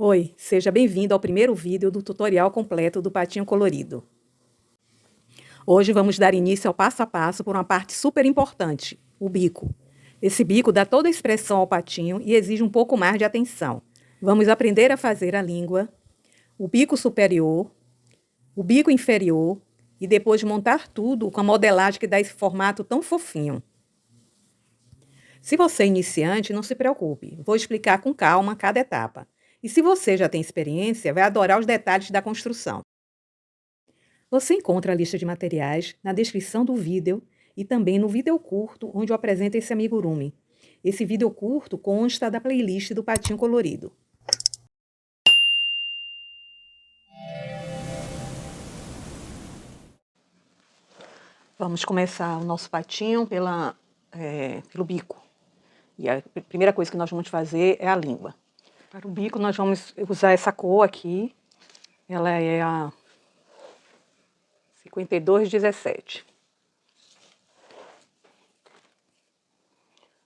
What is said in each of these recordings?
Oi, seja bem-vindo ao primeiro vídeo do tutorial completo do patinho colorido. Hoje vamos dar início ao passo a passo por uma parte super importante, o bico. Esse bico dá toda a expressão ao patinho e exige um pouco mais de atenção. Vamos aprender a fazer a língua, o bico superior, o bico inferior e depois montar tudo com a modelagem que dá esse formato tão fofinho. Se você é iniciante, não se preocupe, vou explicar com calma cada etapa. E se você já tem experiência, vai adorar os detalhes da construção. Você encontra a lista de materiais na descrição do vídeo e também no vídeo curto onde eu apresento esse amigurumi. Esse vídeo curto consta da playlist do Patinho Colorido. Vamos começar o nosso patinho pelo bico. E a primeira coisa que nós vamos fazer é a língua. Para o bico nós vamos usar essa cor aqui. Ela é a 5217.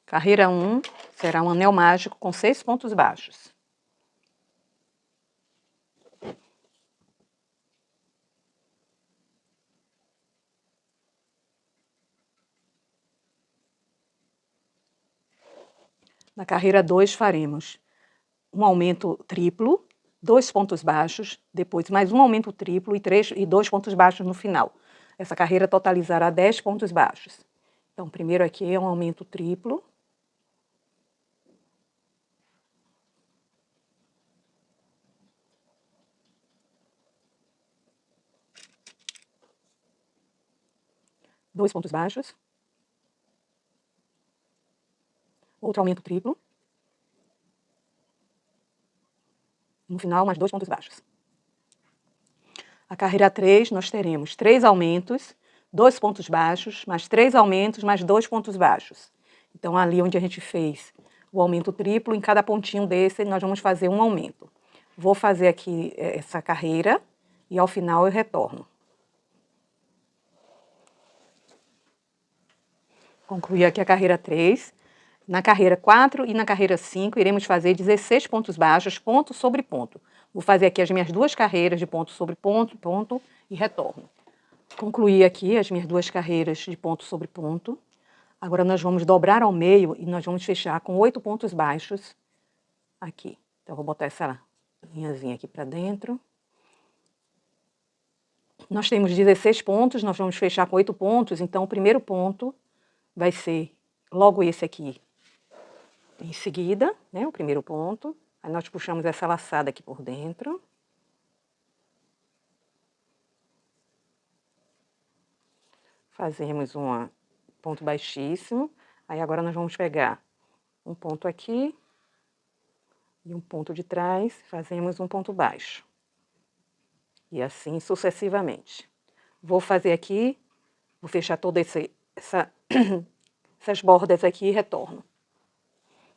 Carreira 1 será um anel mágico com 6 pontos baixos. Na carreira 2 faremos um aumento triplo, 2 pontos baixos, depois mais um aumento triplo e 2 pontos baixos no final. Essa carreira totalizará 10 pontos baixos. Então, primeiro aqui é um aumento triplo. Dois pontos baixos. Outro aumento triplo. No final, mais 2 pontos baixos. A carreira 3, nós teremos 3 aumentos, 2 pontos baixos, mais 3 aumentos, mais 2 pontos baixos. Então, ali onde a gente fez o aumento triplo, em cada pontinho desse, nós vamos fazer um aumento. Vou fazer aqui essa carreira e ao final eu retorno. Concluir aqui a carreira 3. Na carreira 4 e na carreira 5, iremos fazer 16 pontos baixos, ponto sobre ponto. Vou fazer aqui as minhas duas carreiras de ponto sobre ponto, ponto e retorno. Concluí aqui as minhas duas carreiras de ponto sobre ponto. Agora nós vamos dobrar ao meio e nós vamos fechar com 8 pontos baixos aqui. Então, eu vou botar essa linhazinha aqui para dentro. Nós temos 16 pontos, nós vamos fechar com 8 pontos, então o primeiro ponto vai ser logo esse aqui. Em seguida, né, o primeiro ponto, aí nós puxamos essa laçada aqui por dentro. Fazemos um ponto baixíssimo. Aí agora nós vamos pegar um ponto aqui e um ponto de trás, fazemos um ponto baixo. E assim sucessivamente. Vou fazer aqui, vou fechar todas essas bordas aqui e retorno.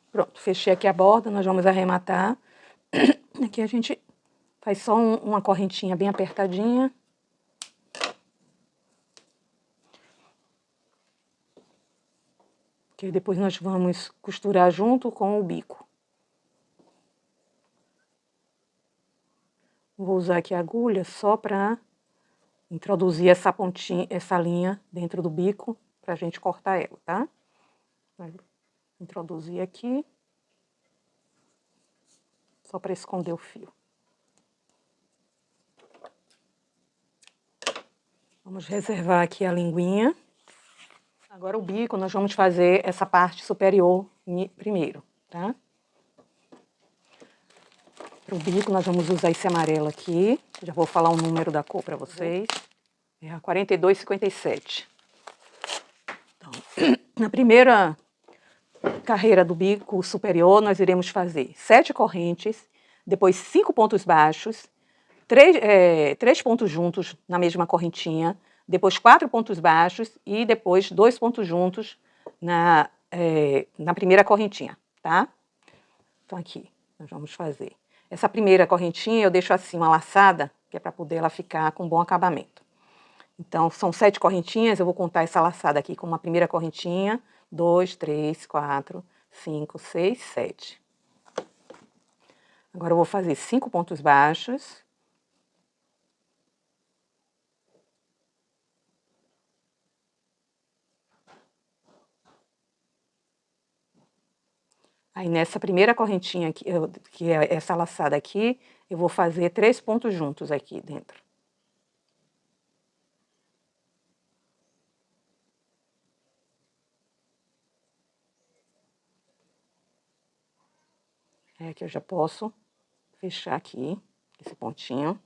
Pronto, fechei aqui a borda, nós vamos arrematar. Aqui a gente faz só uma correntinha bem apertadinha. Que depois nós vamos costurar junto com o bico. Vou usar aqui a agulha só para introduzir essa pontinha, essa linha dentro do bico, para a gente cortar ela, tá? Vou introduzir aqui, só para esconder o fio. Vamos reservar aqui a linguinha. Agora o bico, nós vamos fazer essa parte superior primeiro, tá? Para o bico, nós vamos usar esse amarelo aqui. Já vou falar o número da cor para vocês. É a 4257. Então, na primeira carreira do bico superior, nós iremos fazer 7 correntes, depois 5 pontos baixos, 3 pontos juntos na mesma correntinha, depois 4 pontos baixos e depois 2 pontos juntos na primeira correntinha, tá? Então, aqui, nós vamos fazer. Essa primeira correntinha eu deixo assim, uma laçada, que é para poder ela ficar com bom acabamento. Então, são 7 correntinhas, eu vou contar essa laçada aqui com uma primeira correntinha, 2, 3, 4, 5, 6, 7. Agora eu vou fazer 5 pontos baixos. Aí, nessa primeira correntinha aqui, que é essa laçada aqui, eu vou fazer 3 pontos juntos aqui dentro. É que eu já posso fechar aqui, esse pontinho.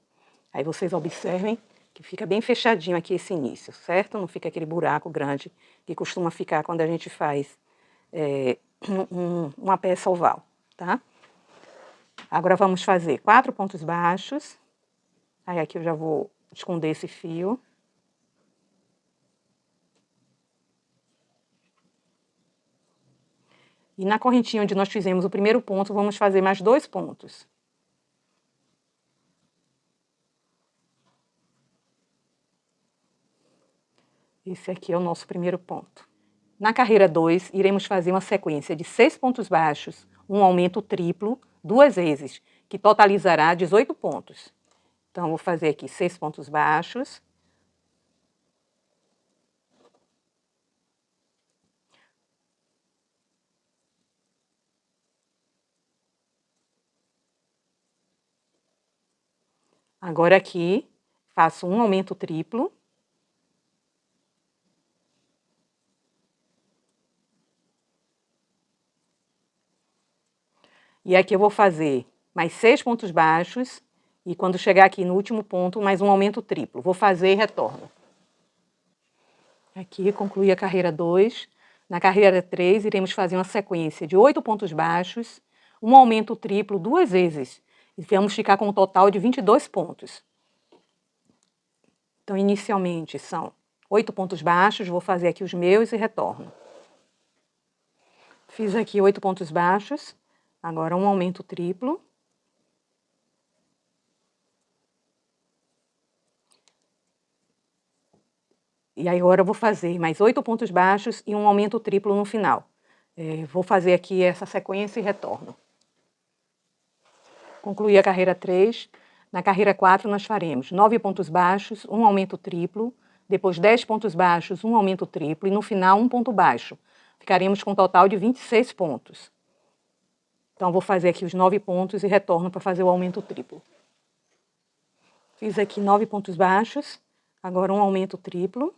Aí vocês observem que fica bem fechadinho aqui esse início, certo? Não fica aquele buraco grande que costuma ficar quando a gente faz uma peça oval, tá? Agora vamos fazer 4 pontos baixos. Aí aqui eu já vou esconder esse fio. E na correntinha onde nós fizemos o primeiro ponto, vamos fazer mais 2 pontos. Esse aqui é o nosso primeiro ponto. Na carreira 2, iremos fazer uma sequência de 6 pontos baixos, um aumento triplo, 2 vezes, que totalizará 18 pontos. Então, vou fazer aqui 6 pontos baixos. Agora aqui, faço um aumento triplo. E aqui eu vou fazer mais 6 pontos baixos. E quando chegar aqui no último ponto, mais um aumento triplo. Vou fazer e retorno. Aqui, concluí a carreira 2. Na carreira 3, iremos fazer uma sequência de 8 pontos baixos, um aumento triplo 2 vezes. E vamos ficar com um total de 22 pontos. Então, inicialmente, são 8 pontos baixos. Vou fazer aqui os meus e retorno. Fiz aqui 8 pontos baixos. Agora, um aumento triplo. E aí agora eu vou fazer mais 8 pontos baixos e um aumento triplo no final. Vou fazer aqui essa sequência e retorno. Concluí a carreira 3. Na carreira 4 nós faremos 9 pontos baixos, um aumento triplo, depois 10 pontos baixos, um aumento triplo e no final um ponto baixo. Ficaremos com um total de 26 pontos. Então vou fazer aqui os 9 pontos e retorno para fazer o aumento triplo. Fiz aqui 9 pontos baixos, agora um aumento triplo.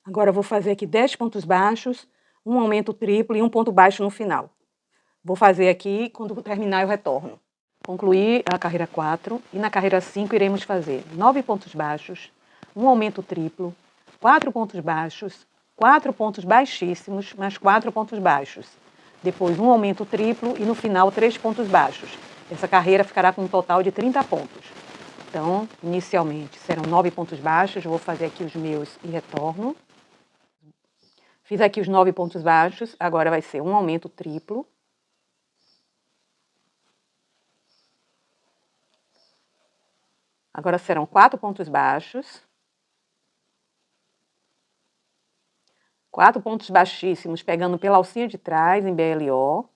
Agora vou fazer aqui 10 pontos baixos, um aumento triplo e um ponto baixo no final. Vou fazer aqui, quando terminar eu retorno. Concluí a carreira 4 e na carreira 5 iremos fazer 9 pontos baixos, um aumento triplo, 4 pontos baixos, 4 pontos baixíssimos, mais 4 pontos baixos. Depois um aumento triplo e no final 3 pontos baixos. Essa carreira ficará com um total de 30 pontos. Então, inicialmente serão 9 pontos baixos, vou fazer aqui os meus e retorno. Fiz aqui os 9 pontos baixos, agora vai ser um aumento triplo. Agora serão 4 pontos baixos. 4 pontos baixíssimos, pegando pela alcinha de trás, em BLO.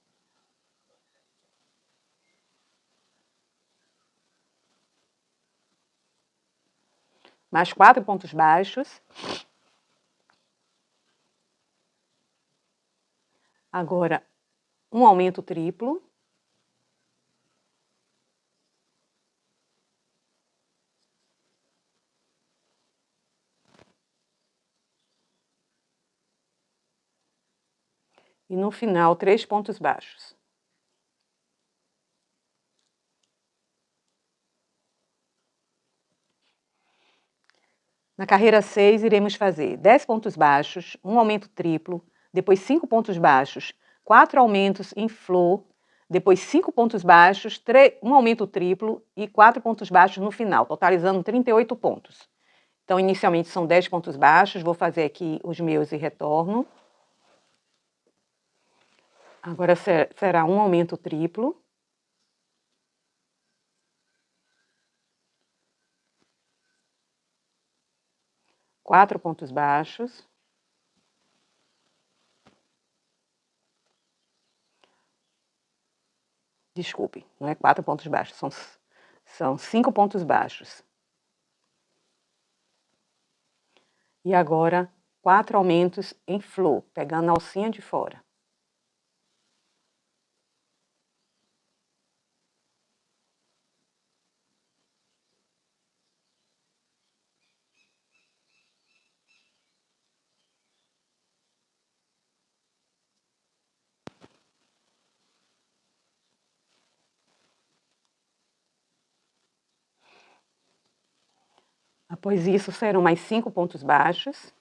Mais 4 pontos baixos. Agora, um aumento triplo. E no final, 3 pontos baixos. Na carreira 6, iremos fazer 10 pontos baixos, um aumento triplo, depois 5 pontos baixos, 4 aumentos em flor, depois 5 pontos baixos, um aumento triplo e 4 pontos baixos no final, totalizando 38 pontos. Então, inicialmente são 10 pontos baixos, vou fazer aqui os meus e retorno. Agora será um aumento triplo. 4 pontos baixos. Desculpe, não é 4 pontos baixos, são 5 pontos baixos. E agora, 4 aumentos em flor, pegando a alcinha de fora. Após isso, serão mais 5 pontos baixos.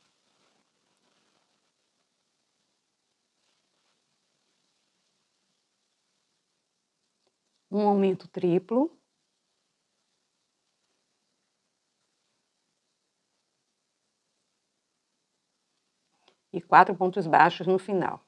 Um aumento triplo. E 4 pontos baixos no final.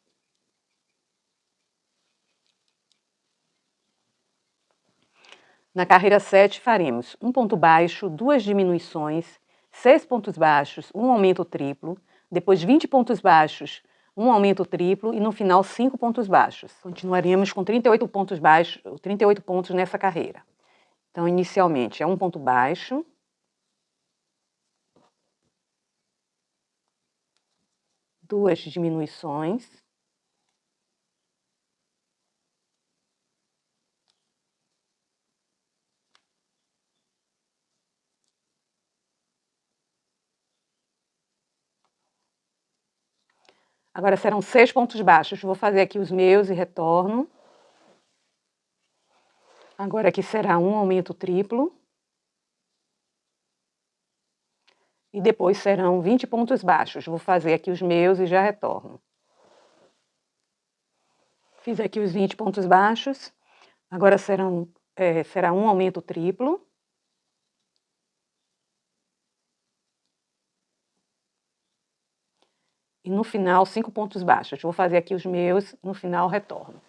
Na carreira 7, faremos um ponto baixo, 2 diminuições, 6 pontos baixos, um aumento triplo, depois 20 pontos baixos, um aumento triplo e no final 5 pontos baixos. Continuaremos com 38 pontos baixos, 38 pontos nessa carreira. Então, inicialmente é um ponto baixo, duas diminuições, agora serão 6 pontos baixos. Vou fazer aqui os meus e retorno. Agora aqui será um aumento triplo. E depois serão 20 pontos baixos. Vou fazer aqui os meus e já retorno. Fiz aqui os 20 pontos baixos. Agora será um aumento triplo. E no final, 5 pontos baixos. Vou fazer aqui os meus, no final retorno.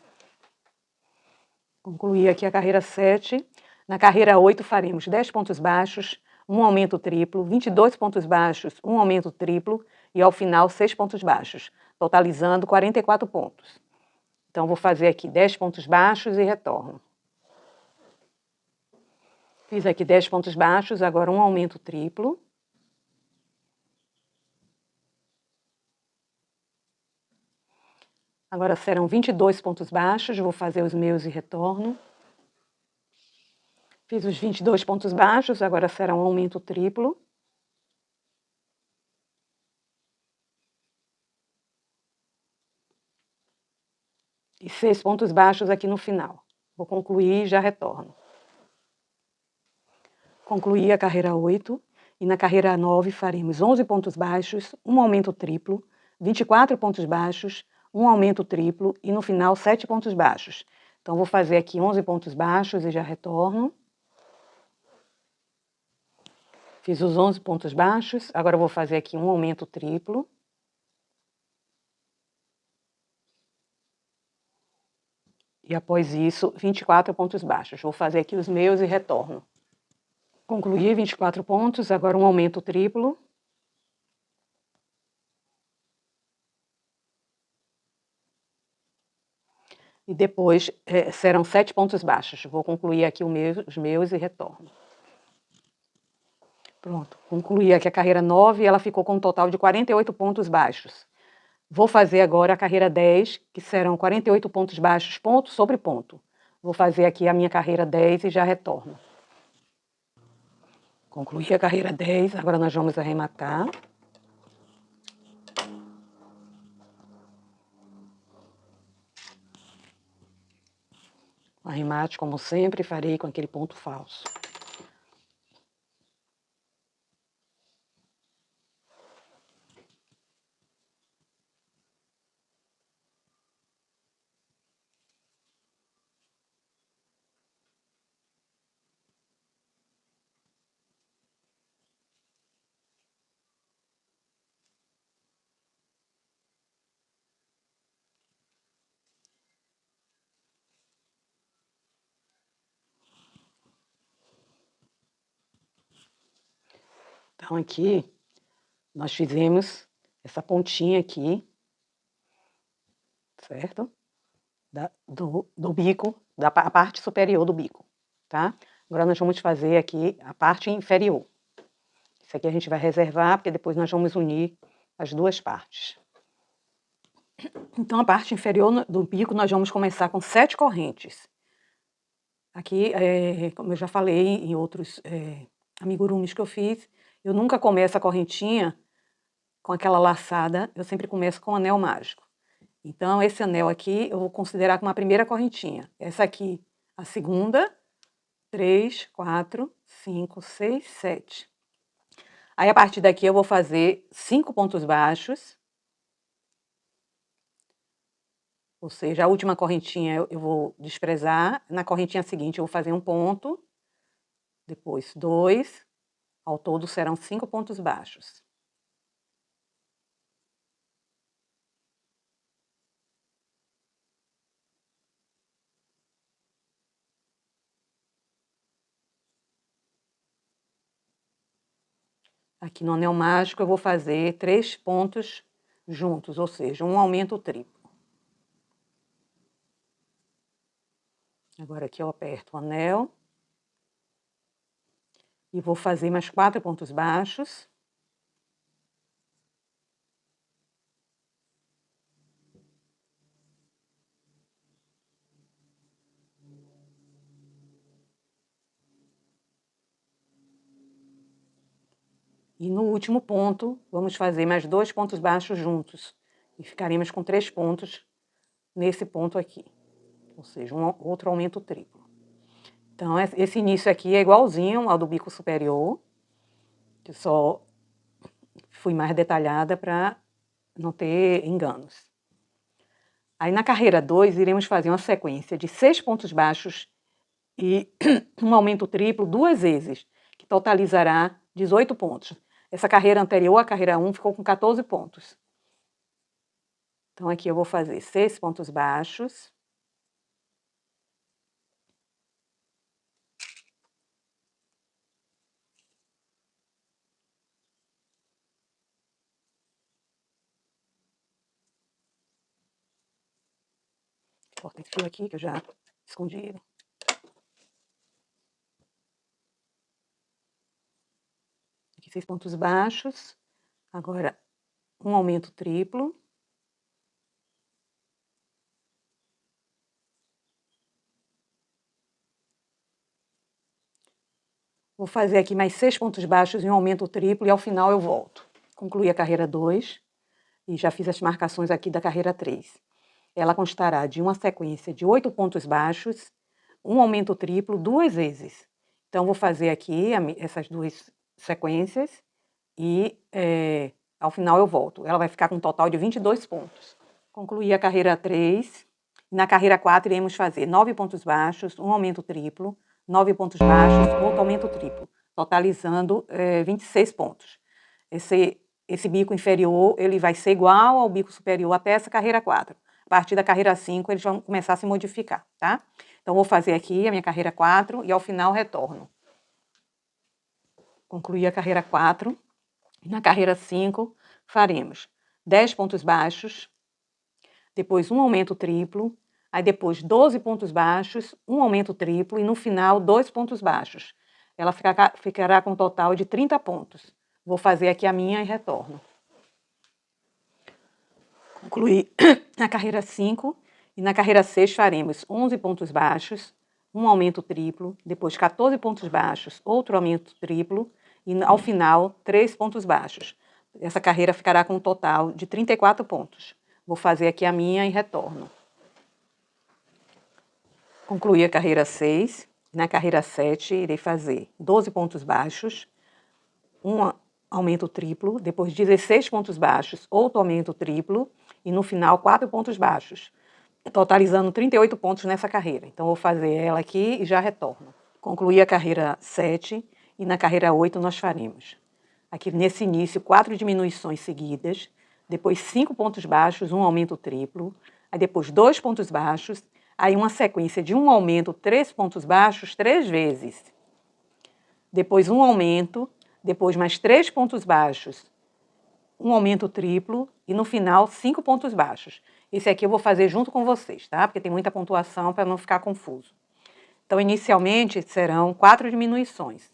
Concluí aqui a carreira 7. Na carreira 8 faremos 10 pontos baixos, um aumento triplo, 22 pontos baixos, um aumento triplo e ao final 6 pontos baixos, totalizando 44 pontos. Então vou fazer aqui 10 pontos baixos e retorno. Fiz aqui 10 pontos baixos, agora um aumento triplo. Agora serão 22 pontos baixos, vou fazer os meus e retorno. Fiz os 22 pontos baixos, agora será um aumento triplo. E 6 pontos baixos aqui no final. Vou concluir e já retorno. Concluí a carreira 8 e na carreira 9 faremos 11 pontos baixos, um aumento triplo, 24 pontos baixos, um aumento triplo e no final 7 pontos baixos. Então vou fazer aqui 11 pontos baixos e já retorno. Fiz os 11 pontos baixos, agora vou fazer aqui um aumento triplo. E após isso, 24 pontos baixos. Vou fazer aqui os meus e retorno. Concluí 24 pontos, agora um aumento triplo. E depois serão 7 pontos baixos. Vou concluir aqui os meus e retorno. Pronto, concluí aqui a carreira 9 e ela ficou com um total de 48 pontos baixos. Vou fazer agora a carreira 10, que serão 48 pontos baixos, ponto sobre ponto. Vou fazer aqui a minha carreira 10 e já retorno. Concluí a carreira 10, agora nós vamos arrematar. O arremate, como sempre, farei com aquele ponto falso. Então aqui, Nós fizemos essa pontinha aqui, certo? Do bico, a parte superior do bico, tá? Agora nós vamos fazer aqui a parte inferior. Isso aqui a gente vai reservar, porque depois nós vamos unir as duas partes. Então, a parte inferior do bico, nós vamos começar com 7 correntes. Aqui, como eu já falei em outros amigurumis que eu fiz, eu nunca começo a correntinha com aquela laçada, eu sempre começo com o anel mágico. Então, esse anel aqui eu vou considerar como a primeira correntinha. Essa aqui, a segunda, 3, 4, 5, 6, 7. Aí, a partir daqui, eu vou fazer 5 pontos baixos. Ou seja, a última correntinha eu vou desprezar. Na correntinha seguinte, eu vou fazer um ponto. Depois, 2. Ao todo, serão 5 pontos baixos. Aqui no anel mágico eu vou fazer 3 pontos juntos, ou seja, um aumento triplo. Agora aqui eu aperto o anel. E vou fazer mais 4 pontos baixos. E no último ponto, vamos fazer mais 2 pontos baixos juntos. E ficaremos com 3 pontos nesse ponto aqui. Ou seja, outro aumento triplo. Então, esse início aqui é igualzinho ao do bico superior, que só fui mais detalhada para não ter enganos. Aí, na carreira 2, iremos fazer uma sequência de 6 pontos baixos e um aumento triplo 2 vezes, que totalizará 18 pontos. Essa carreira anterior, a carreira 1, ficou com 14 pontos. Então, aqui eu vou fazer 6 pontos baixos. Corta esse fio aqui, que eu já escondi ele. Aqui 6 pontos baixos. Agora, um aumento triplo. Vou fazer aqui mais 6 pontos baixos e um aumento triplo e ao final eu volto. Concluí a carreira 2 e já fiz as marcações aqui da carreira 3. Ela constará de uma sequência de 8 pontos baixos, um aumento triplo 2 vezes. Então, vou fazer aqui essas 2 sequências e ao final eu volto. Ela vai ficar com um total de 22 pontos. Concluí a carreira 3. Na carreira 4, iremos fazer 9 pontos baixos, um aumento triplo, 9 pontos baixos, outro aumento triplo, totalizando 26 pontos. Esse bico inferior ele vai ser igual ao bico superior até essa carreira 4. A partir da carreira 5, eles vão começar a se modificar, tá? Então, vou fazer aqui a minha carreira 4 e ao final retorno. Concluí a carreira 4. Na carreira 5, faremos 10 pontos baixos, depois um aumento triplo, aí depois 12 pontos baixos, um aumento triplo e no final 2 pontos baixos. Ela ficará com um total de 30 pontos. Vou fazer aqui a minha e retorno. Concluí na carreira 5 e na carreira 6 faremos 11 pontos baixos, um aumento triplo, depois 14 pontos baixos, outro aumento triplo e ao final 3 pontos baixos. Essa carreira ficará com um total de 34 pontos. Vou fazer aqui a minha e retorno. Concluí a carreira 6. Na carreira 7, irei fazer 12 pontos baixos, um aumento triplo, depois 16 pontos baixos, outro aumento triplo, e no final 4 pontos baixos, totalizando 38 pontos nessa carreira. Então, vou fazer ela aqui e já retorno. Concluí a carreira 7 e na carreira 8 nós faremos. Aqui nesse início, 4 diminuições seguidas, depois 5 pontos baixos, um aumento triplo, aí depois 2 pontos baixos, aí uma sequência de um aumento, 3 pontos baixos, 3 vezes. Depois um aumento, depois mais 3 pontos baixos um aumento triplo e no final 5 pontos baixos. Esse aqui eu vou fazer junto com vocês, tá? Porque tem muita pontuação para não ficar confuso. Então, inicialmente serão 4 diminuições.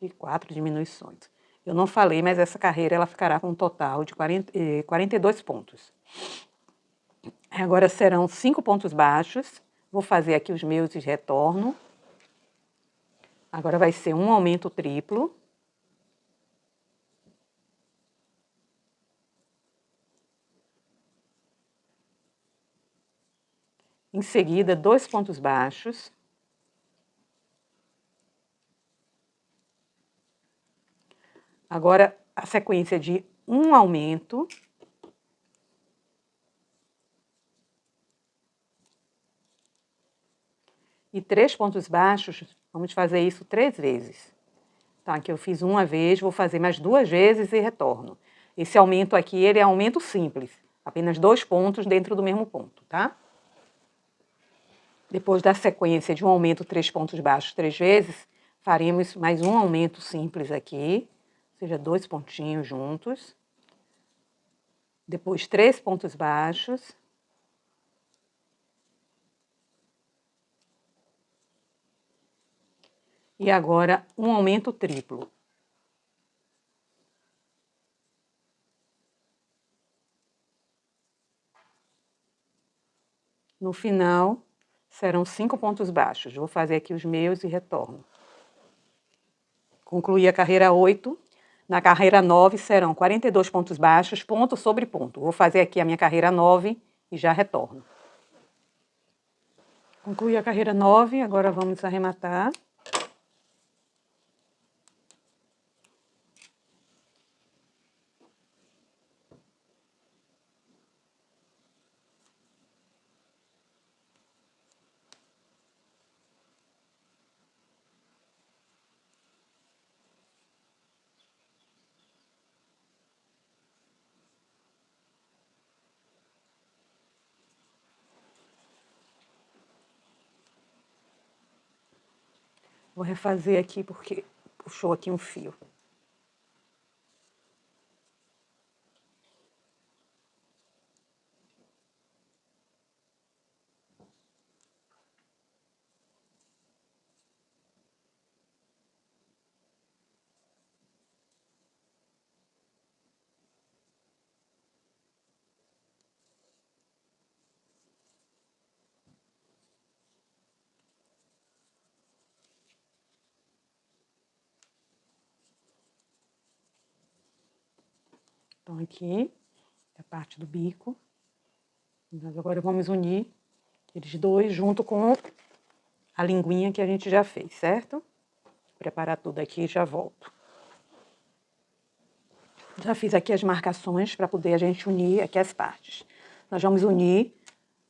E 4 diminuições. Eu não falei, mas essa carreira ela ficará com um total de 42 pontos. Agora serão 5 pontos baixos. Vou fazer aqui os meus e retorno. Agora vai ser um aumento triplo. Em seguida, 2 pontos baixos. Agora, a sequência de um aumento. E 3 pontos baixos, vamos fazer isso 3 vezes. Tá, aqui eu fiz uma vez, vou fazer mais 2 vezes e retorno. Esse aumento aqui, ele é aumento simples. Apenas 2 pontos dentro do mesmo ponto, tá? Depois da sequência de um aumento 3 pontos baixos 3 vezes, faremos mais um aumento simples aqui, ou seja, 2 pontinhos juntos. Depois 3 pontos baixos. E agora um aumento triplo. No final, serão 5 pontos baixos. Vou fazer aqui os meus e retorno. Concluí a carreira 8. Na carreira 9 serão 42 pontos baixos, ponto sobre ponto. Vou fazer aqui a minha carreira 9 e já retorno. Concluí a carreira 9, agora vamos arrematar. Vou refazer aqui porque puxou aqui um fio. Então, aqui é a parte do bico. Nós agora vamos unir eles dois junto com a linguinha que a gente já fez, certo? Vou preparar tudo aqui e já volto. Já fiz aqui as marcações para poder a gente unir aqui as partes. Nós vamos unir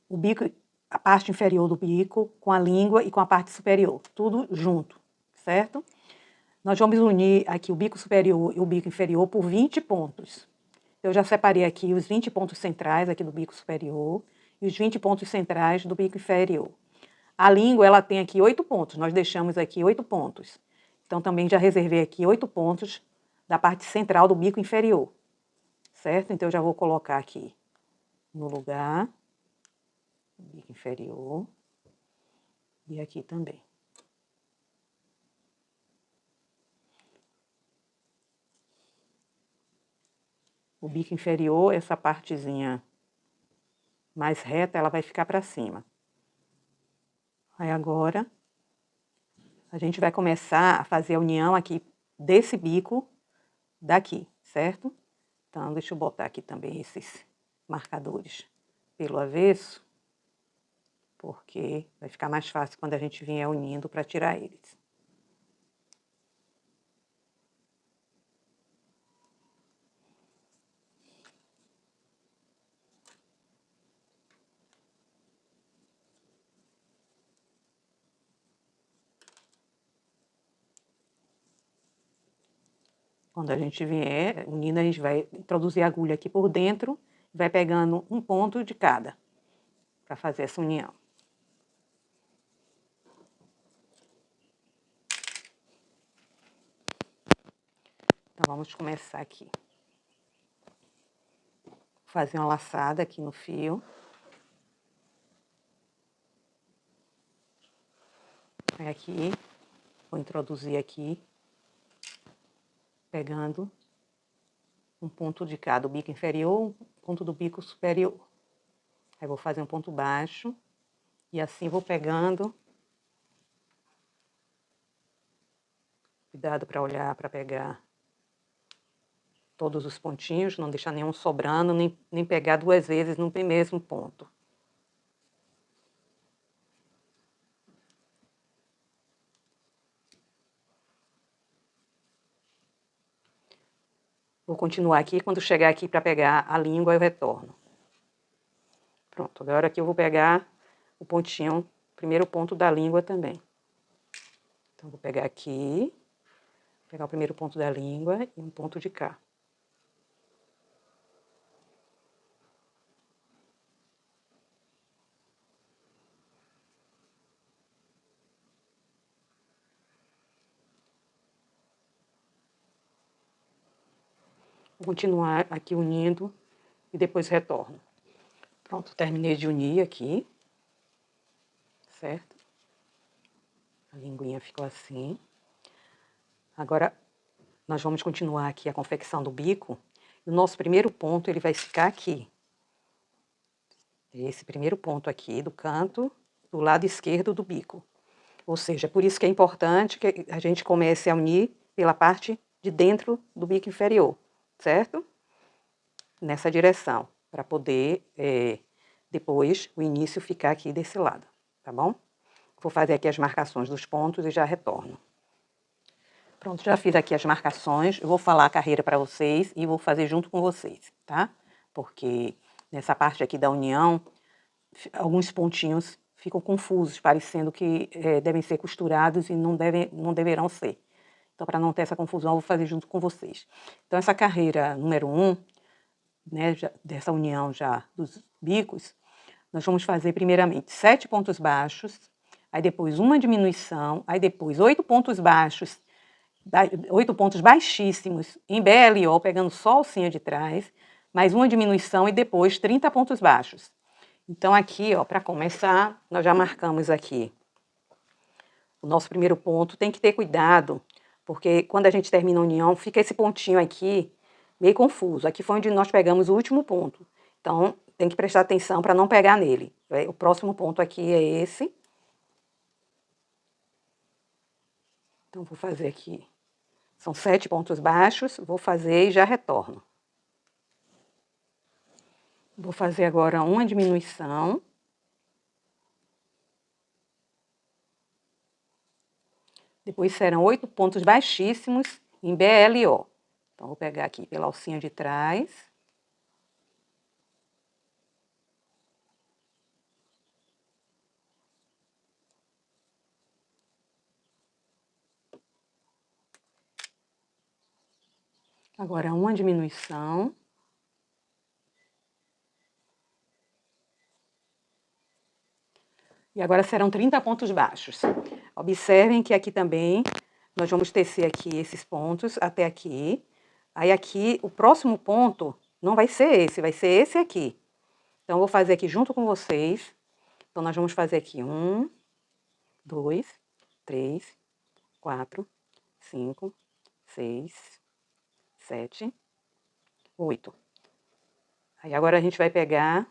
o bico, a parte inferior do bico com a língua e com a parte superior, tudo junto, certo? Nós vamos unir aqui o bico superior e o bico inferior por 20 pontos. Eu já separei aqui os 20 pontos centrais aqui do bico superior e os 20 pontos centrais do bico inferior. A língua, ela tem aqui 8 pontos, nós deixamos aqui 8 pontos. Então, também já reservei aqui 8 pontos da parte central do bico inferior, certo? Então, eu já vou colocar aqui no lugar, o bico inferior, e aqui também. O bico inferior, essa partezinha mais reta, ela vai ficar para cima. Aí agora, a gente vai começar a fazer a união aqui desse bico daqui, certo? Então, deixa eu botar aqui também esses marcadores pelo avesso, porque vai ficar mais fácil quando a gente vier unindo para tirar eles. Quando a gente vier unindo, a gente vai introduzir a agulha aqui por dentro, vai pegando um ponto de cada, para fazer essa união. Então, vamos começar aqui. Fazer uma laçada aqui no fio. Aí aqui, vou introduzir aqui, pegando um ponto de cada, o bico inferior, um ponto do bico superior. Aí vou fazer um ponto baixo, e assim vou pegando. Cuidado para olhar, para pegar todos os pontinhos, não deixar nenhum sobrando, nem pegar duas vezes no mesmo ponto. Vou continuar aqui, quando chegar aqui para pegar a língua, eu retorno. Pronto, agora aqui eu vou pegar o pontinho, primeiro ponto da língua também. Então, vou pegar aqui, pegar o primeiro ponto da língua e um ponto de cá. Vou continuar aqui unindo e depois retorno. Pronto, terminei de unir aqui, certo? A linguinha ficou assim. Agora, nós vamos continuar aqui a confecção do bico. O nosso primeiro ponto, ele vai ficar aqui. Esse primeiro ponto aqui do canto, do lado esquerdo do bico. Ou seja, por isso que é importante que a gente comece a unir pela parte de dentro do bico inferior, certo? Nessa direção, para poder depois o início ficar aqui desse lado, tá bom? Vou fazer aqui as marcações dos pontos e já retorno. Pronto, já fiz aqui as marcações, eu vou falar a carreira para vocês e vou fazer junto com vocês, tá? Porque nessa parte aqui da união, alguns pontinhos ficam confusos, parecendo que devem ser costurados e não deverão ser. Então, para não ter essa confusão, eu vou fazer junto com vocês. Então, essa carreira número 1, né, dessa união já dos bicos, nós vamos fazer primeiramente 7 pontos baixos, aí depois uma diminuição, aí depois 8 pontos baixos, 8 pontos baixíssimos em BLO, pegando só a alcinha de trás, mais uma diminuição e depois 30 pontos baixos. Então aqui, ó, para começar, nós já marcamos aqui o nosso primeiro ponto. Tem que ter cuidado, porque quando a gente termina a união, fica esse pontinho aqui meio confuso. Aqui foi onde nós pegamos o último ponto. Então, tem que prestar atenção para não pegar nele. O próximo ponto aqui é esse. Então, vou fazer aqui. São 7 pontos baixos, vou fazer e já retorno. Vou fazer agora uma diminuição. Depois serão 8 pontos baixíssimos em BLO. Então, vou pegar aqui pela alcinha de trás. Agora, uma diminuição. E agora serão 30 pontos baixos. Observem que aqui também nós vamos tecer aqui esses pontos até aqui. Aí aqui, o próximo ponto não vai ser esse, vai ser esse aqui. Então, eu vou fazer aqui junto com vocês. Então, nós vamos fazer aqui 1, 2, 3, 4, 5, 6, 7, 8. Aí agora a gente vai pegar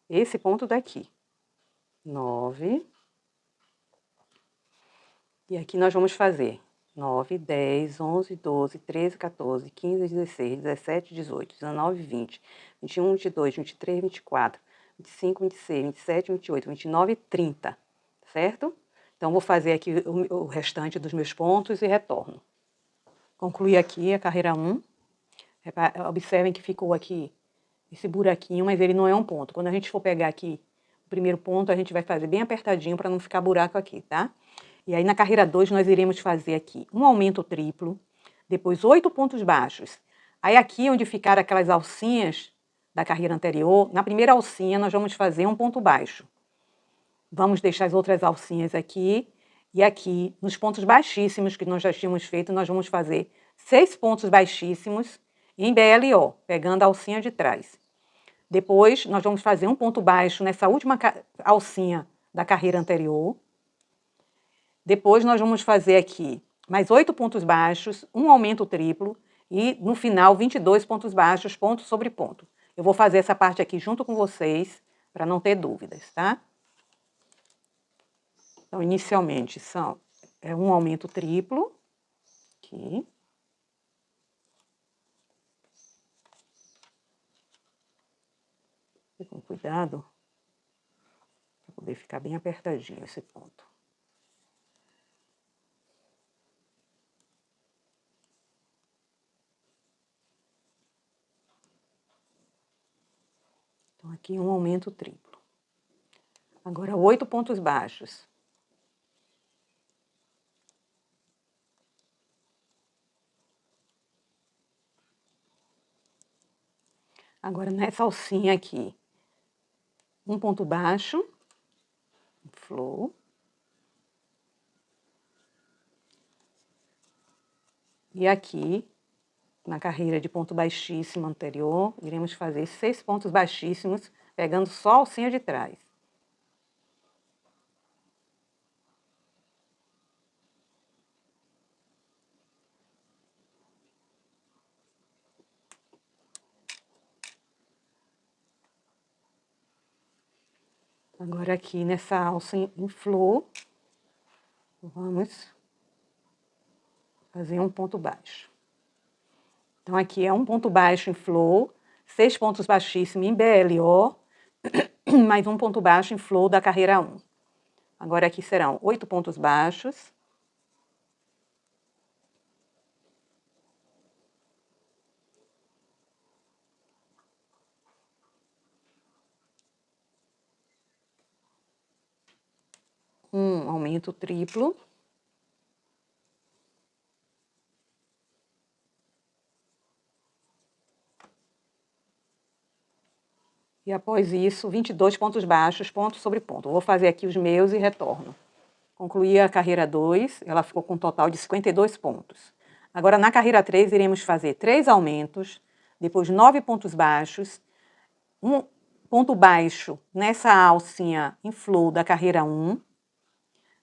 esse ponto daqui. 9. E aqui nós vamos fazer 9, 10, 11, 12, 13, 14, 15, 16, 17, 18, 19, 20, 21, 22, 23, 24, 25, 26, 27, 28, 29 e 30, certo? Então, vou fazer aqui o restante dos meus pontos e retorno. Concluí aqui a carreira 1. Observem que ficou aqui esse buraquinho, mas ele não é um ponto. Quando a gente for pegar aqui o primeiro ponto, a gente vai fazer bem apertadinho para não ficar buraco aqui, tá? E aí, na carreira 2, nós iremos fazer aqui um aumento triplo. depois 8 pontos baixos. Aí aqui onde ficaram aquelas alcinhas da carreira anterior, na primeira alcinha nós vamos fazer um ponto baixo. Vamos deixar as outras alcinhas aqui, e aqui nos pontos baixíssimos que nós já tínhamos feito, nós vamos fazer 6 pontos baixíssimos em BLO, pegando a alcinha de trás. Depois nós vamos fazer um ponto baixo nessa última alcinha da carreira anterior. Depois nós vamos fazer aqui mais 8 pontos baixos, um aumento triplo e no final 22 pontos baixos, ponto sobre ponto. Eu vou fazer essa parte aqui junto com vocês para não ter dúvidas, tá? Então, inicialmente é um aumento triplo aqui. Com cuidado para poder ficar bem apertadinho esse ponto. Então, aqui um aumento triplo. Agora, 8 pontos baixos. Agora, nessa alcinha aqui, um ponto baixo, flow. E aqui, na carreira de ponto baixíssimo anterior, iremos fazer 6 pontos baixíssimos, pegando só a alcinha de trás. Agora aqui nessa alça em flor, vamos fazer um ponto baixo. Então aqui é um ponto baixo em flor, 6 pontos baixíssimos em BLO, mais um ponto baixo em flor da carreira 1. Agora aqui serão 8 pontos baixos. Um aumento triplo. E após isso, 22 pontos baixos, ponto sobre ponto. Eu vou fazer aqui os meus e retorno. Concluí a carreira 2, ela ficou com um total de 52 pontos. Agora, na carreira 3, iremos fazer 3 aumentos, depois 9 pontos baixos, um ponto baixo nessa alcinha em flow da carreira 1,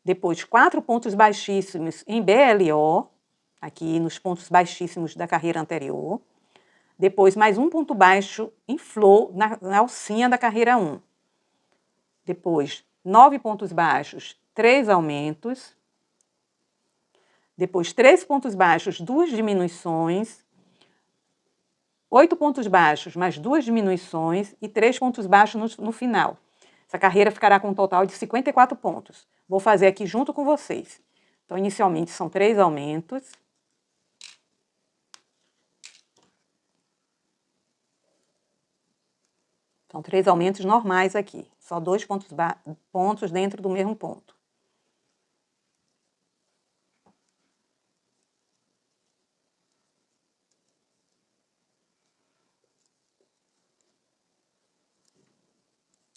depois 4 pontos baixíssimos em BLO, aqui nos pontos baixíssimos da carreira anterior, depois mais um ponto baixo em flow na alcinha da carreira 1. Depois 9 pontos baixos, 3 aumentos. Depois 3 pontos baixos, 2 diminuições. 8 pontos baixos, mais 2 diminuições e 3 pontos baixos no final. Essa carreira ficará com um total de 54 pontos. Vou fazer aqui junto com vocês. Então, inicialmente são 3 aumentos. São 3 aumentos normais aqui, só 2 pontos dentro do mesmo ponto.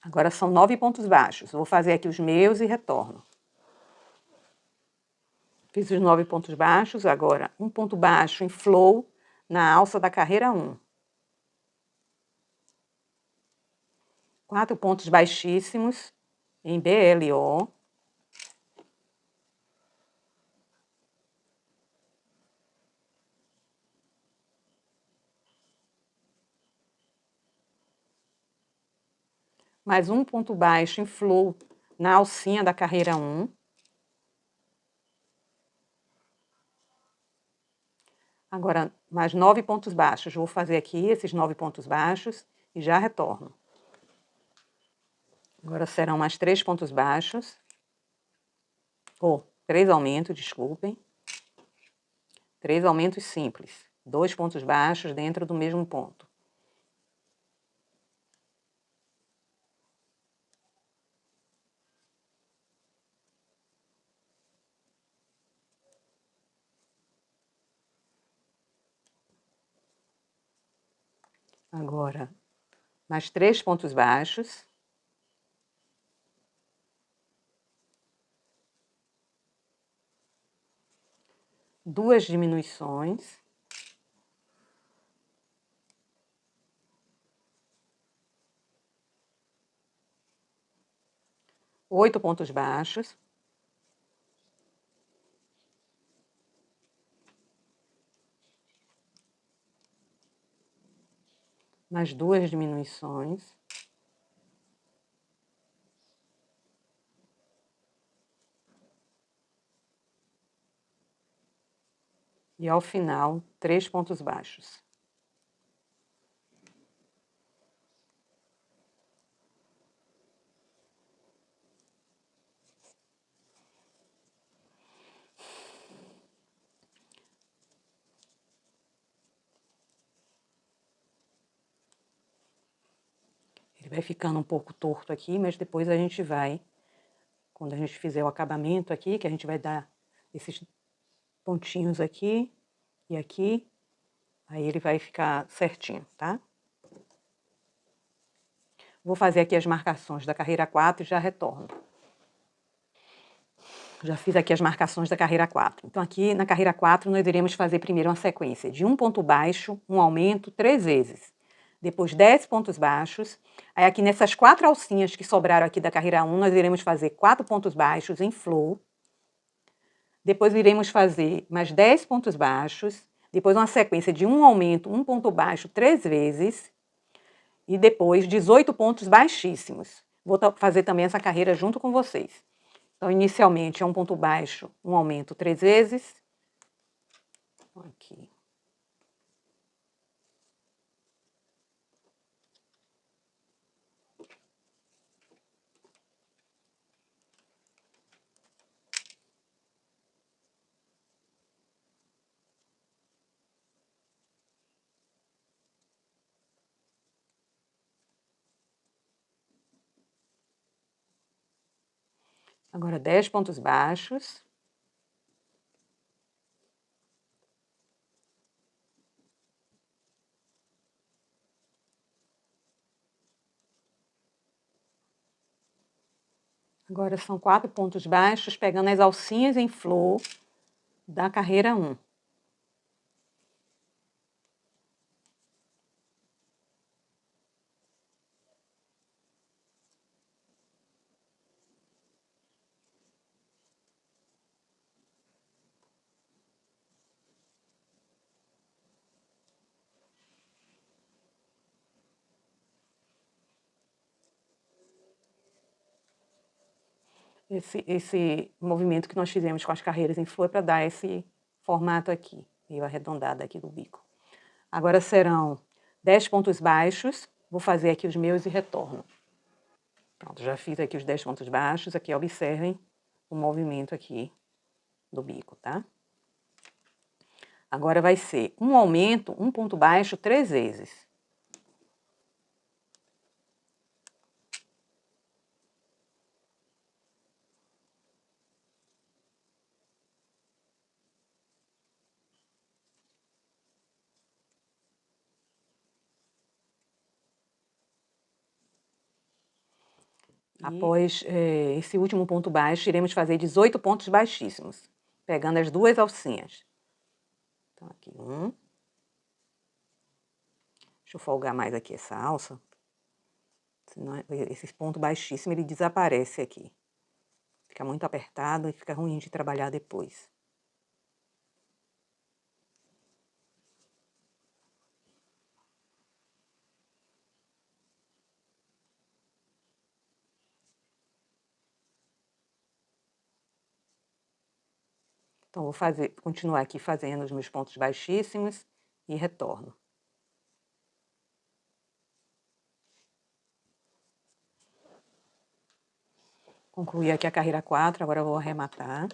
Agora são 9 pontos baixos. Vou fazer aqui os meus e retorno. Fiz os 9 pontos baixos, agora um ponto baixo em flow na alça da carreira 1. 4 pontos baixíssimos em BLO. Mais um ponto baixo em flow na alcinha da carreira 1. Agora, mais 9 pontos baixos. Vou fazer aqui esses 9 pontos baixos e já retorno. Agora serão mais 3 pontos baixos. 3 aumentos, desculpem. 3 aumentos simples. 2 pontos baixos dentro do mesmo ponto. Agora, mais 3 pontos baixos. Duas diminuições. Oito pontos baixos. Mais duas diminuições. E ao final, 3 pontos baixos. Ele vai ficando um pouco torto aqui, mas depois a gente vai, quando a gente fizer o acabamento aqui, que a gente vai dar esses pontinhos aqui e aqui, aí ele vai ficar certinho, tá? Vou fazer aqui as marcações da carreira 4 e já retorno. Já fiz aqui as marcações da carreira 4. Então aqui na carreira 4 nós iremos fazer primeiro uma sequência de um ponto baixo, um aumento 3 vezes. Depois 10 pontos baixos. Aí aqui nessas 4 alcinhas que sobraram aqui da carreira 1, nós iremos fazer 4 pontos baixos em flor. Depois iremos fazer mais 10 pontos baixos. Depois uma sequência de um aumento, um ponto baixo 3 vezes. E depois 18 pontos baixíssimos. Vou fazer também essa carreira junto com vocês. Então, inicialmente é um ponto baixo, um aumento 3 vezes. Aqui. Agora 10 pontos baixos. Agora são 4 pontos baixos, pegando as alcinhas em flor da carreira 1. Esse movimento que nós fizemos com as carreiras em flor é para dar esse formato aqui, meio arredondado aqui do bico. Agora serão 10 pontos baixos, vou fazer aqui os meus e retorno. Pronto, já fiz aqui os 10 pontos baixos, aqui observem o movimento aqui do bico, tá? Agora vai ser um aumento, um ponto baixo 3 vezes. Após esse último ponto baixo, iremos fazer 18 pontos baixíssimos, pegando as duas alcinhas. Então, aqui um. Deixa eu folgar mais aqui essa alça. Senão esse ponto baixíssimo, ele desaparece aqui. Fica muito apertado e fica ruim de trabalhar depois. Então, vou continuar aqui fazendo os meus pontos baixíssimos e retorno. Concluí aqui a carreira 4, agora eu vou arrematar.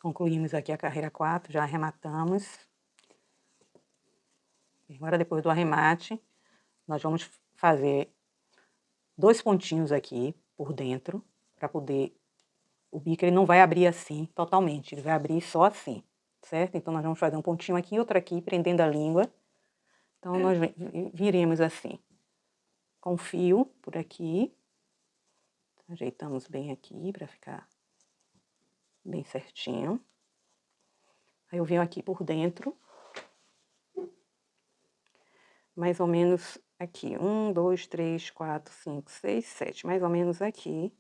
Concluímos aqui a carreira 4, já arrematamos. Agora, depois do arremate, nós vamos fazer 2 pontinhos aqui por dentro, para poder... O bico ele não vai abrir assim totalmente, ele vai abrir só assim, certo? Então, nós vamos fazer um pontinho aqui e outro aqui, prendendo a língua. Então, nós viremos assim, com fio por aqui. Ajeitamos bem aqui para ficar bem certinho. Aí eu venho aqui por dentro, mais ou menos aqui, 1, 2, 3, 4, 5, 6, 7, mais ou menos aqui.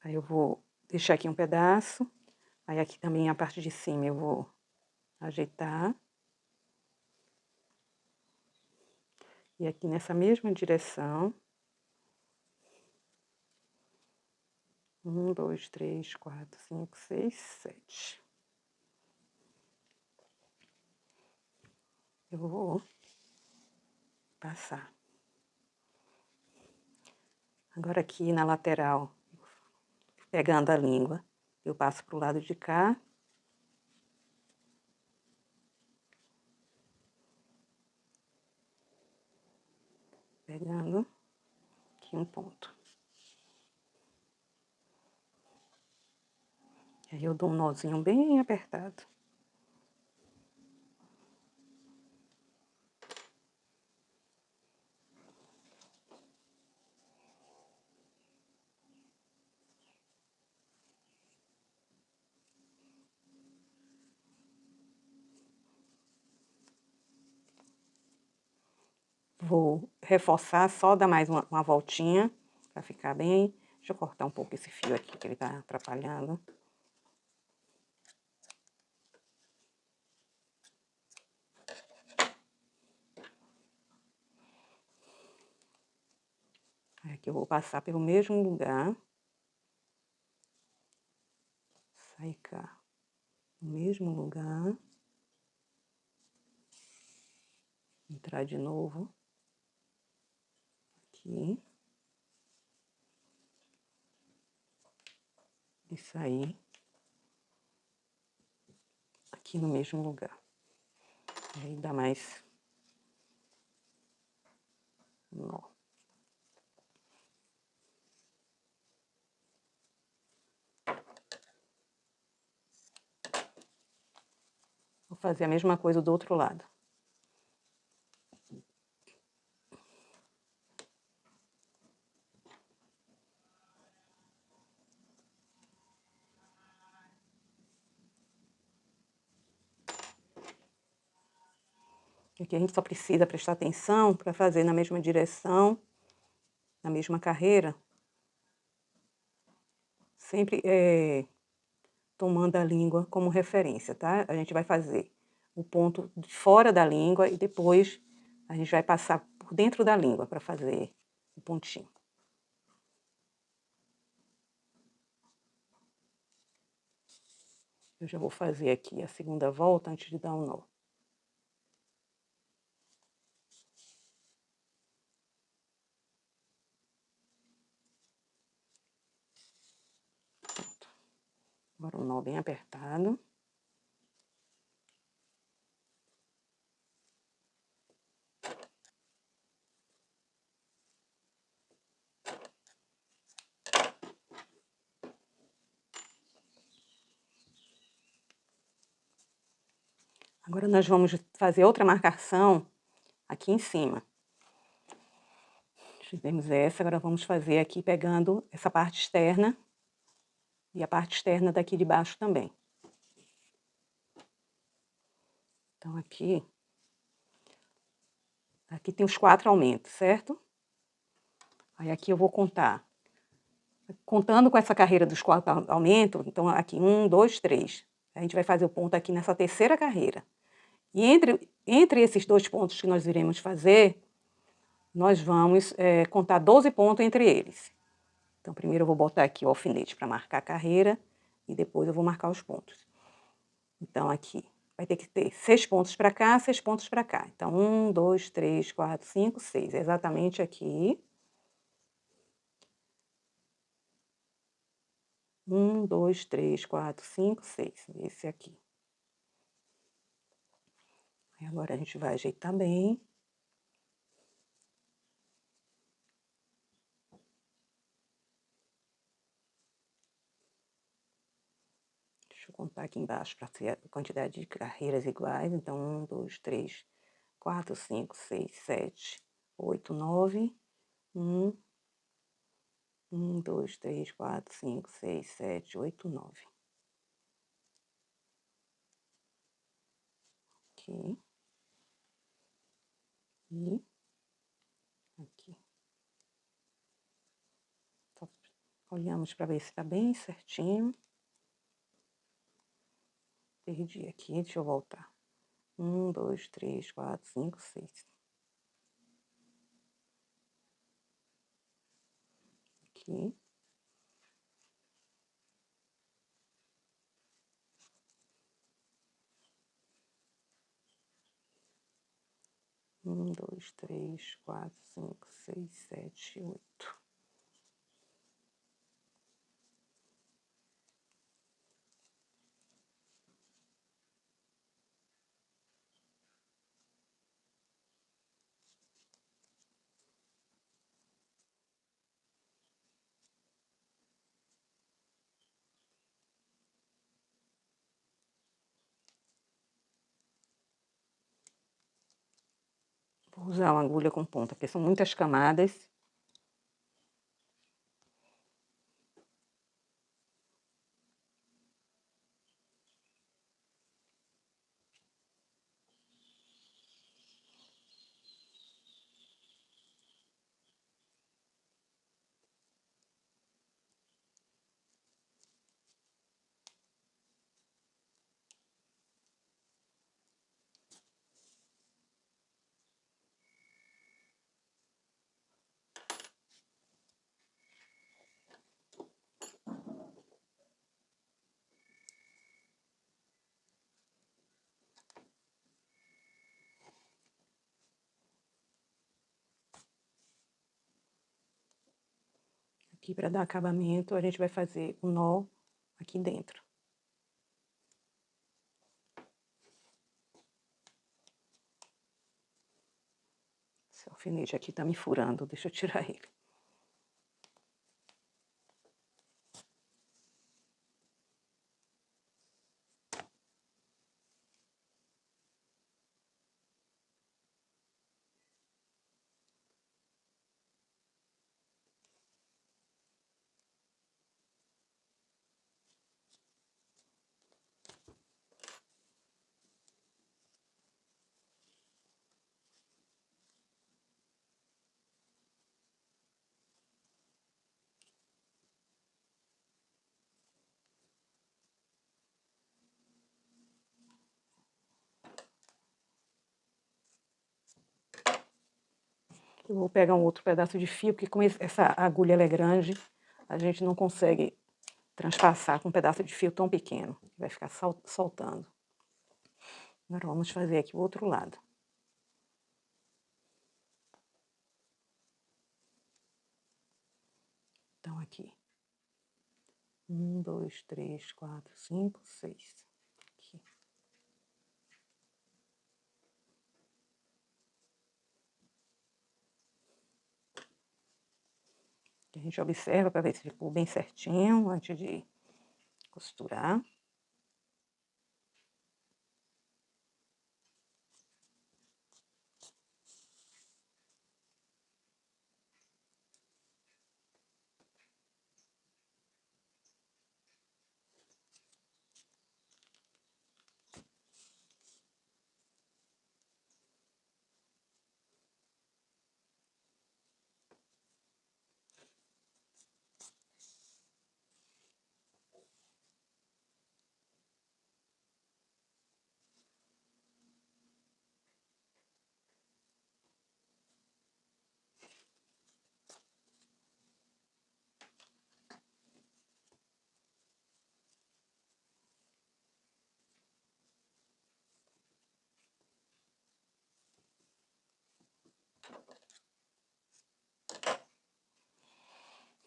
Aí eu vou deixar aqui um pedaço, aí aqui também a parte de cima eu vou ajeitar. E aqui nessa mesma direção. 1, 2, 3, 4, 5, 6, 7. Eu vou passar. Agora aqui na lateral, pegando a língua, eu passo pro lado de cá. Pegando aqui um ponto. Aí eu dou um nozinho bem apertado. Vou reforçar, só dar mais uma voltinha, pra ficar bem... Deixa eu cortar um pouco esse fio aqui, que ele tá atrapalhando. Aqui eu vou passar pelo mesmo lugar. Sair cá, no mesmo lugar. Entrar de novo. Aqui. E sair. Aqui no mesmo lugar. Aí dá mais nó. Vou fazer a mesma coisa do outro lado. Aqui a gente só precisa prestar atenção para fazer na mesma direção, na mesma carreira. Sempre tomando a língua como referência, tá? A gente vai fazer o ponto de fora da língua e depois a gente vai passar por dentro da língua para fazer o pontinho. Eu já vou fazer aqui a segunda volta antes de dar um nó. Pronto. Agora um nó bem apertado. Agora nós vamos fazer outra marcação aqui em cima. Fizemos essa, agora vamos fazer aqui pegando essa parte externa e a parte externa daqui de baixo também. Então aqui tem os 4 aumentos, certo? Aí aqui eu vou contar. Contando com essa carreira dos 4 aumentos, então aqui 1, 2, 3. A gente vai fazer o ponto aqui nessa terceira carreira. E entre esses 2 pontos que nós iremos fazer, nós vamos contar 12 pontos entre eles. Então, primeiro eu vou botar aqui o alfinete para marcar a carreira e depois eu vou marcar os pontos. Então, aqui vai ter que ter 6 pontos para cá, 6 pontos para cá. Então, 1, 2, 3, 4, 5, 6. É exatamente aqui. Um, dois, três, quatro, cinco, seis. Esse aqui. Aí agora a gente vai ajeitar bem. Deixa eu contar aqui embaixo para ter a quantidade de carreiras iguais. Então, um, dois, três, quatro, cinco, seis, sete, oito, nove. Um, dois, três, quatro, cinco, seis, sete, oito, nove. Aqui. E aqui. Só olhamos para ver se está bem certinho. Perdi aqui, deixa eu voltar. Um, dois, três, quatro, cinco, seis. Aqui. Um, dois, três, quatro, cinco, seis, sete, oito. Vou usar uma agulha com ponta, porque são muitas camadas. Aqui, para dar acabamento, a gente vai fazer um nó aqui dentro. Esse alfinete aqui tá me furando, deixa eu tirar ele. Eu vou pegar um outro pedaço de fio, porque como essa agulha ela é grande, a gente não consegue transpassar com um pedaço de fio tão pequeno. Vai ficar soltando. Agora vamos fazer aqui o outro lado. Então, aqui. Um, dois, três, quatro, cinco, seis. Aqui. A gente observa para ver se ficou bem certinho antes de costurar.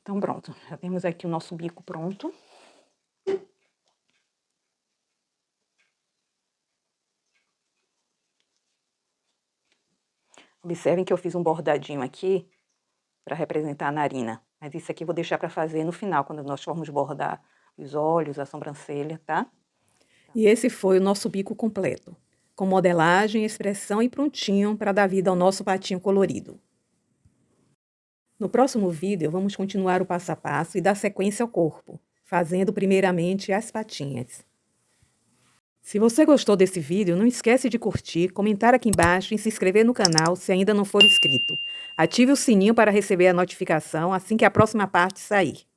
Então, pronto. Já temos aqui o nosso bico pronto. Observem que eu fiz um bordadinho aqui para representar a narina. Mas isso aqui eu vou deixar para fazer no final, quando nós formos bordar os olhos, a sobrancelha, tá? E esse foi o nosso bico completo, com modelagem, expressão e prontinho para dar vida ao nosso patinho colorido. No próximo vídeo, vamos continuar o passo a passo e dar sequência ao corpo, fazendo primeiramente as patinhas. Se você gostou desse vídeo, não esquece de curtir, comentar aqui embaixo e se inscrever no canal se ainda não for inscrito. Ative o sininho para receber a notificação assim que a próxima parte sair.